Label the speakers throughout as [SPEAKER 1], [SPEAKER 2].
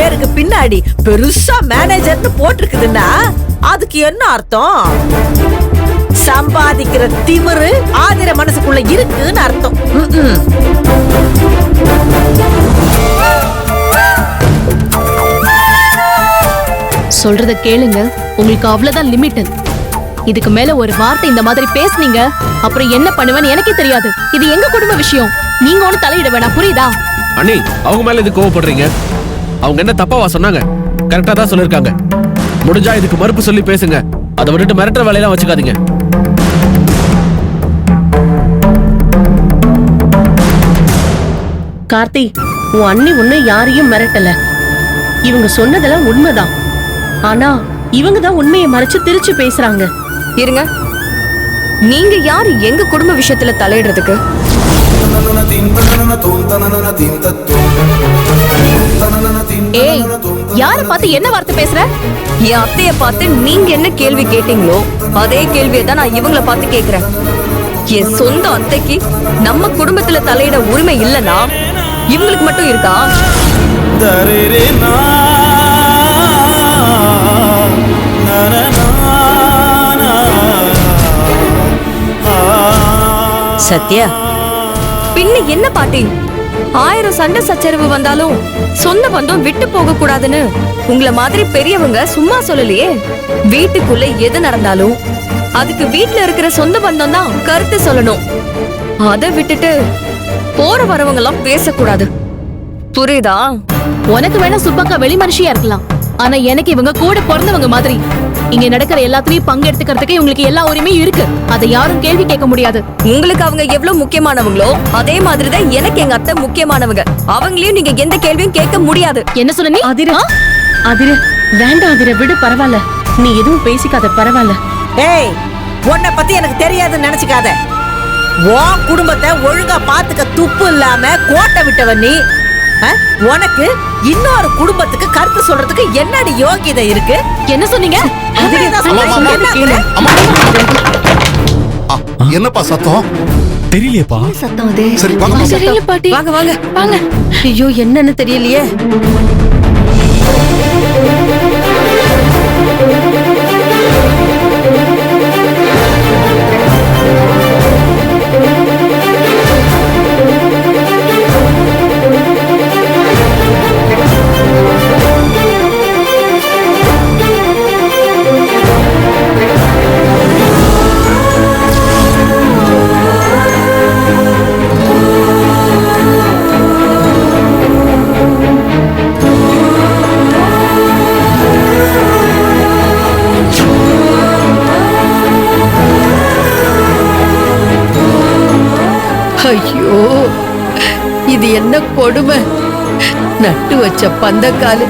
[SPEAKER 1] பேருக்கு பின்னாடி பெருசா மேனேஜர்னு போட்டிருக்குதுன்னா அதுக்கு என்ன அர்த்தம்? சம்பாதிக்கிற திமிரு ஆதிர மனசுக்குள்ள இருக்குன்னு அர்த்தம்.
[SPEAKER 2] சொல்றத கேளுங்க, உங்களுக்கு அவ்வளவுதான் லிமிட். இதுக்கு மேல ஒரு வார்த்தை இந்த மாதிரி பேசுனீங்க அப்புறம் என்ன பண்ணுவேன்னு எனக்கே தெரியாது. இது எங்க குடும்ப விஷயம், நீங்க ஒண்ணு தலையிட வேணாம், புரியுதா?
[SPEAKER 3] அண்ணி, அவங்க மேல இது கோவப்படுறீங்க? அவங்க என்ன தப்பாவா சொன்னாங்க? கரெக்டா தான் சொல்லிருக்காங்க. முடிஞ்சா இதுக்கு மறுப்பு சொல்லி பேசுங்க, அதை விட்டுட்டு மிரட்டுற வேலையெல்லாம் வச்சுக்காதீங்க.
[SPEAKER 4] கார்த்தி, உன் அண்ணி ஒண்ணு யாரையும் மிரட்டல. இவங்க சொன்னதெல்லாம் உண்மைதான். ஆனா இவங்க தான் உண்மையை மறைச்சு திருச்சு பேசுறாங்க.
[SPEAKER 5] இருங்க, நீங்க யாரு எங்க குடும்ப விஷயத்துல தலையிடுறதுக்கு?
[SPEAKER 2] ஏய், யார பார்த்து என்ன வார்த்தை பேசுற?
[SPEAKER 5] என் அத்தைய பார்த்து நீங்க என்ன கேள்வி கேட்டீங்களோ அதே கேள்வியை தான் நான் இவங்களை பார்த்து கேக்குறேன். என் சொந்த அத்தைக்கு நம்ம குடும்பத்துல தலையிட உரிமை இல்லைன்னா இவங்களுக்கு மட்டும் இருக்கா?
[SPEAKER 1] சத்யா,
[SPEAKER 5] பின்ன என்ன பாட்டி, 1000 சண்டை சச்சரவு வந்தாலும் சொந்த பந்தம் விட்டு போக கூடாதுன்னு உங்களை மாதிரி பெரியவங்க சும்மா சொல்லலையே. வீட்டுக்குள்ள எது நடந்தாலும் அதுக்கு வீட்டுல இருக்கிற சொந்த பந்தம் தான் கருத்து சொல்லணும். அதை விட்டுட்டு போற வரவங்க எல்லாம் பேசக்கூடாது, புரியுதா?
[SPEAKER 2] உனக்கு வேணா சுப்பக்கா வெளி மனுஷியா இருக்கலாம், ஆனா எனக்கு இவங்க கூட பிறந்தவங்க மாதிரி. இங்க நடக்கிற எல்லாத்துலயும் பங்கெடுத்துக்கிறதுக்கு இவங்களுக்கு எல்லா உரிமையும் இருக்கு. அதை யாரும் கேள்வி கேட்க முடியாது.
[SPEAKER 5] உங்களுக்கு அவங்க எவ்வளவு முக்கியமானவங்களோ அதே மாதிரிதான் எனக்கு எங்க அத்தை முக்கியமானவங்க. அவங்களையும் நீங்க எந்த கேள்வியும் கேட்க முடியாது.
[SPEAKER 2] என்ன சொன்ன நீ?
[SPEAKER 4] அதிர வேண்டாம், அதிர விடு, பரவாயில்ல. நீ எதுவும் பேசிக்காத, பரவாயில்ல.
[SPEAKER 1] ஏய், உன்னை பத்தி எனக்கு தெரியாதுன்னு நினைச்சுக்காத. உன் குடும்பத்தை ஒழுங்கா பாத்துக்க துப்பு இல்லாம கோட்டை விட்டவன் நீ. உனக்கு இன்னொரு குடும்பத்துக்கு கருத்து சொல்றதுக்கு என்னடி யோகிதை இருக்கு?
[SPEAKER 2] என்ன சொன்னீங்க?
[SPEAKER 6] என்னப்பா சத்தம்?
[SPEAKER 3] தெரியலையேப்பா.
[SPEAKER 5] சத்தம் அதே.
[SPEAKER 6] சரி வாங்க.
[SPEAKER 4] தெரியல பாட்டி.
[SPEAKER 1] வாங்க வாங்க
[SPEAKER 4] வாங்க. ஐயோ, என்னன்னு தெரியலையே. ஐயோ, இது என்ன கொடுமை! நட்டு வச்ச பந்தக்காலு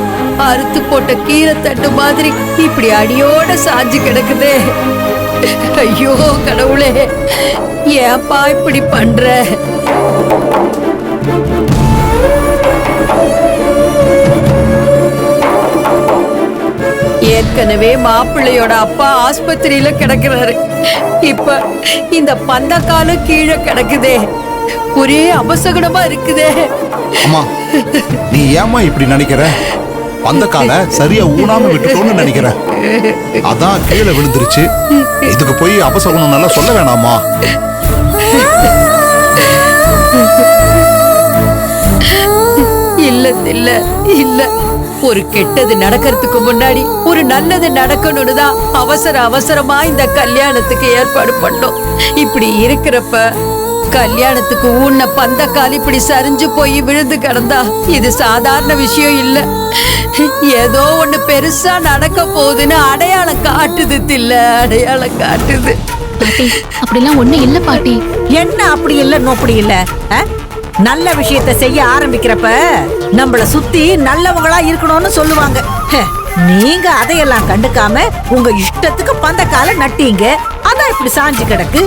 [SPEAKER 4] அறுத்து போட்ட கீரை தட்டு மாதிரி இப்படி அடியோட சாஞ்சு கிடக்குதே. ஐயோ கடவுளே, ஏப்பா இப்படி பண்ற? ஏற்கனவே மாப்பிள்ளையோட அப்பா ஆஸ்பத்திரியில கிடக்குறாரு. இப்ப இந்த பந்தக்காலும் கீழே கிடக்குதே. ஒரே அபசகுணமா இருக்குதே.
[SPEAKER 6] அம்மா, நீ ஏமா இப்படி நினைக்கிற? பந்தக்கால சரியா ஊனாம விட்டுட்டோன்னு நினைக்கிறேன். அதான் கீழே விழுந்துருச்சு. இதுக்கு போய் அபசகுணம் நல்லா சொல்ல வேணாமா?
[SPEAKER 4] இல்ல இல்ல இல்ல, ஒரு கெட்டது நடக்கிறதுக்கு முன்னாடி ஒரு நல்லது நடக்கணும்னு தான் அவசரமா இந்த கல்யாணத்துக்கு ஏற்பாடு பண்ணோம். இப்படி இருக்கிறப்ப கல்யாணத்துக்கு ஊன்ன பந்தக்கால் இப்படி சரிஞ்சு போய் விழுந்து கிடந்தா இது சாதாரண விஷயம் இல்ல. ஏதோ ஒண்ணு பெருசா நடக்க போகுதுன்னு அடையாளம் காட்டுது. தில்ல அடையாளம் காட்டுது.
[SPEAKER 2] பாட்டி, அப்படிலாம் ஒண்ணு இல்ல பாட்டி.
[SPEAKER 1] என்ன அப்படி இல்ல நோப்படி இல்ல? நல்ல விஷயத்தை செய்ய ஆரம்பிக்கிறப்ப நம்மள சுத்தி நல்லவங்களா இருக்கணும்னு சொல்லுவாங்க. நீங்க அதையெல்லாம் கண்டுக்காம உங்க இஷ்டத்துக்கு பந்தக்கால நட்டீங்க. அதான் இப்படி சாஞ்சு கிடக்கு.